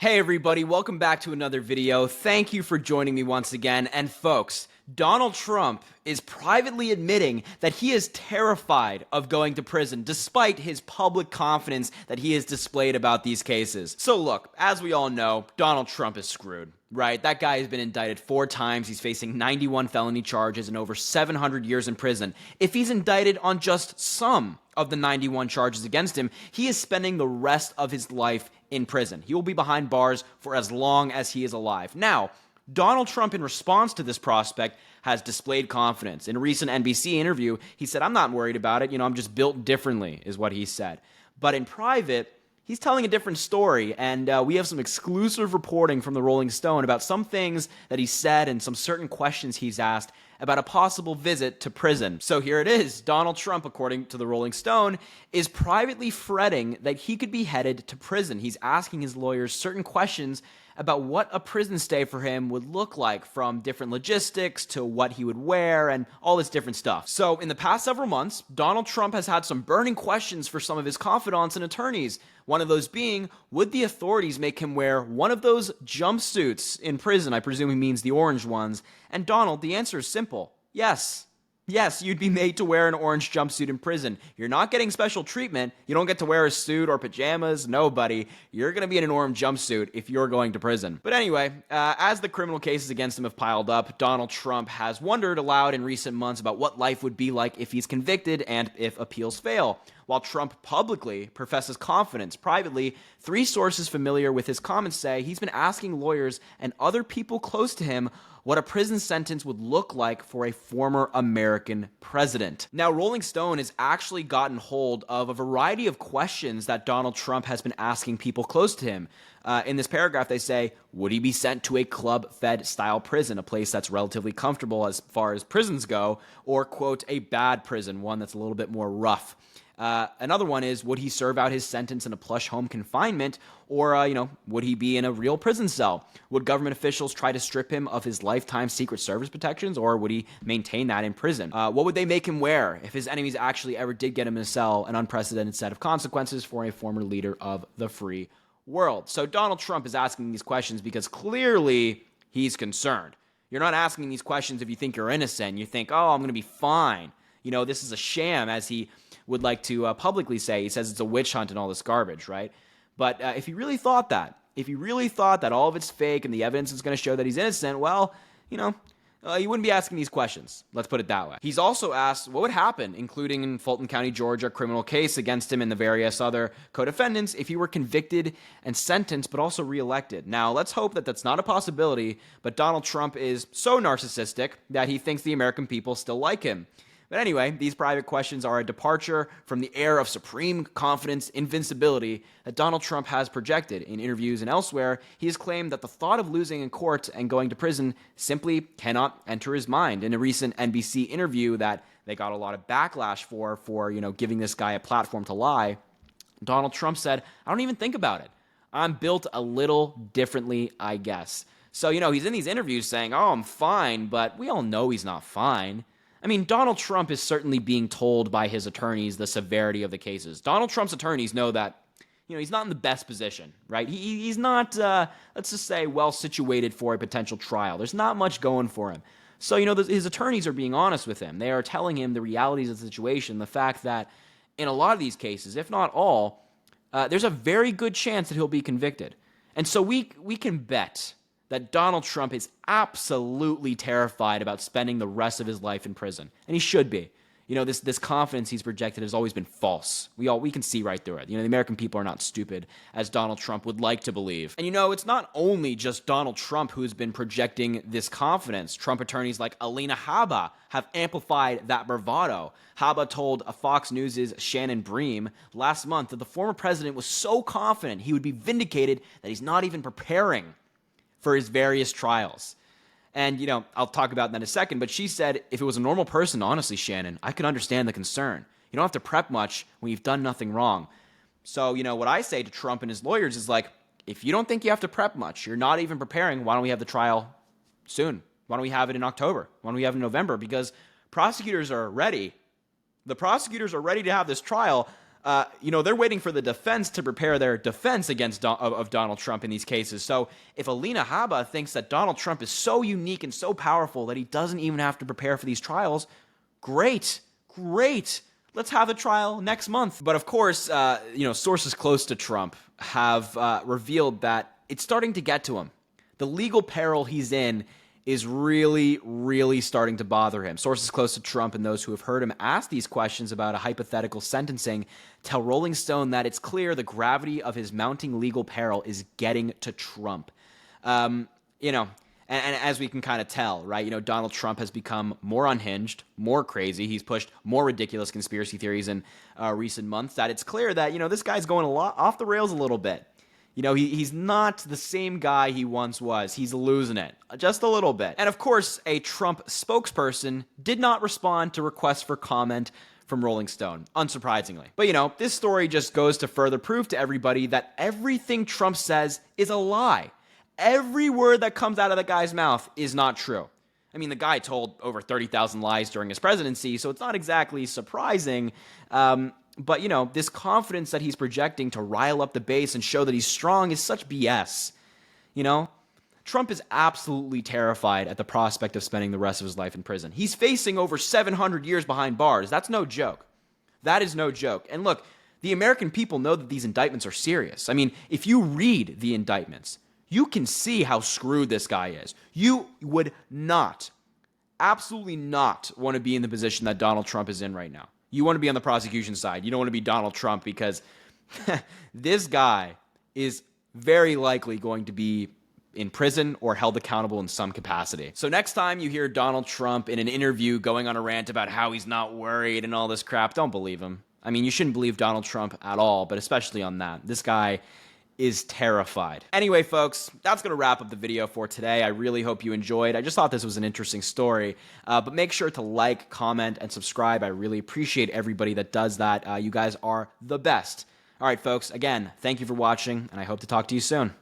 Hey everybody, welcome back to another video. Thank you for joining me once again. And folks, Donald Trump is privately admitting that he is terrified of going to prison despite his public confidence that he has displayed about these cases. So look, as we all know, Donald Trump is screwed, right? That guy has been indicted 4 times. He's facing 91 felony charges and over 700 years in prison. If he's indicted on just some of the 91 charges against him, he is spending the rest of his life in prison. He will be behind bars for as long as he is alive. Now, Donald Trump, in response to this prospect, has displayed confidence. In a recent NBC interview, he said, "I'm not worried about it. I'm just built differently," is what he said. But in private, he's telling a different story, and we have some exclusive reporting from the Rolling Stone about some things that he said and some certain questions he's asked about a possible visit to prison. So here it is. Donald Trump, according to the Rolling Stone, is privately fretting that he could be headed to prison. He's asking his lawyers certain questions about what a prison stay for him would look like, from different logistics to what he would wear and all this different stuff. So in the past several months, Donald Trump has had some burning questions for some of his confidants and attorneys. One of those being, would the authorities make him wear one of those jumpsuits in prison? I presume he means the orange ones. And Donald, the answer is simple. Yes. Yes, you'd be made to wear an orange jumpsuit in prison. You're not getting special treatment. You don't get to wear a suit or pajamas. Nobody. You're going to be in an orange jumpsuit if you're going to prison. But anyway, as the criminal cases against him have piled up, Donald Trump has wondered aloud in recent months about what life would be like if he's convicted and if appeals fail. While Trump publicly professes confidence, privately, 3 sources familiar with his comments say he's been asking lawyers and other people close to him what a prison sentence would look like for a former American president. Now, Rolling Stone has actually gotten hold of a variety of questions that Donald Trump has been asking people close to him. In this paragraph, they say, would he be sent to a club-fed style prison, a place that's relatively comfortable as far as prisons go, or, quote, a bad prison, one that's a little bit more rough? Another one is, would he serve out his sentence in a plush home confinement, or, would he be in a real prison cell? Would government officials try to strip him of his lifetime Secret Service protections, or would he maintain that in prison? What would they make him wear if his enemies actually ever did get him in a cell? An unprecedented set of consequences for a former leader of the free world. So Donald Trump is asking these questions because clearly he's concerned. You're not asking these questions if you think you're innocent. You think, oh, I'm going to be fine. This is a sham, as he would like to publicly say. He says it's a witch hunt and all this garbage, right? But if he really thought that, all of it's fake and the evidence is going to show that he's innocent, well, he wouldn't be asking these questions. Let's put it that way. He's also asked what would happen, including in Fulton County, Georgia, criminal case against him and the various other co-defendants, if he were convicted and sentenced, but also reelected. Now, let's hope that that's not a possibility, but Donald Trump is so narcissistic that he thinks the American people still like him. But anyway, these private questions are a departure from the air of supreme confidence, invincibility that Donald Trump has projected. In interviews and elsewhere, he has claimed that the thought of losing in court and going to prison simply cannot enter his mind. In a recent NBC interview that they got a lot of backlash for giving this guy a platform to lie, Donald Trump said, "I don't even think about it. I'm built a little differently, I guess." So, he's in these interviews saying, "Oh, I'm fine," but we all know he's not fine. I mean, Donald Trump is certainly being told by his attorneys the severity of the cases. Donald Trump's attorneys know that, he's not in the best position, right? He's not, let's just say, well situated for a potential trial. There's not much going for him. So, his attorneys are being honest with him. They are telling him the realities of the situation, the fact that in a lot of these cases, if not all, there's a very good chance that he'll be convicted. And so we can bet that Donald Trump is absolutely terrified about spending the rest of his life in prison. And he should be. This confidence he's projected has always been false. We can see right through it. The American people are not stupid, as Donald Trump would like to believe. And it's not only just Donald Trump who's been projecting this confidence. Trump attorneys like Alina Habba have amplified that bravado. Habba told Fox News' Shannon Bream last month that the former president was so confident he would be vindicated that he's not even preparing for his various trials. And, I'll talk about that in a second, but she said, if it was a normal person, honestly, Shannon, I could understand the concern. You don't have to prep much when you've done nothing wrong. So, what I say to Trump and his lawyers is like, if you don't think you have to prep much, you're not even preparing, why don't we have the trial soon? Why don't we have it in October? Why don't we have it in November? Because prosecutors are ready. The prosecutors are ready to have this trial. they're waiting for the defense to prepare their defense against of Donald Trump in these cases. So if Alina Habba thinks that Donald Trump is so unique and so powerful that he doesn't even have to prepare for these trials, great. Let's have a trial next month. But of course, sources close to Trump have revealed that it's starting to get to him. The legal peril he's in is really starting to bother him. Sources close to Trump and those who have heard him ask these questions about a hypothetical sentencing tell Rolling Stone that it's clear the gravity of his mounting legal peril is getting to Trump. And as we can kind of tell, right, Donald Trump has become more unhinged, more crazy. He's pushed more ridiculous conspiracy theories in recent months, that it's clear that, this guy's going a lot off the rails a little bit. He's not the same guy he once was. He's losing it just a little bit. And of course, a Trump spokesperson did not respond to requests for comment from Rolling Stone, unsurprisingly. But this story just goes to further prove to everybody that everything Trump says is a lie. Every word that comes out of the guy's mouth is not true. I mean, the guy told over 30,000 lies during his presidency, so it's not exactly surprising. But, this confidence that he's projecting to rile up the base and show that he's strong is such BS. Trump is absolutely terrified at the prospect of spending the rest of his life in prison. He's facing over 700 years behind bars. That's no joke. That is no joke. And look, the American people know that these indictments are serious. I mean, if you read the indictments, you can see how screwed this guy is. You would not, absolutely not want to be in the position that Donald Trump is in right now. You want to be on the prosecution side. You don't want to be Donald Trump because this guy is very likely going to be in prison or held accountable in some capacity. So next time you hear Donald Trump in an interview going on a rant about how he's not worried and all this crap, don't believe him. I mean, you shouldn't believe Donald Trump at all, but especially on that. This guy is terrified. Anyway, folks, that's going to wrap up the video for today. I really hope you enjoyed. I just thought this was an interesting story, but make sure to like, comment, and subscribe. I really appreciate everybody that does that. You guys are the best. All right, folks, again, thank you for watching, and I hope to talk to you soon.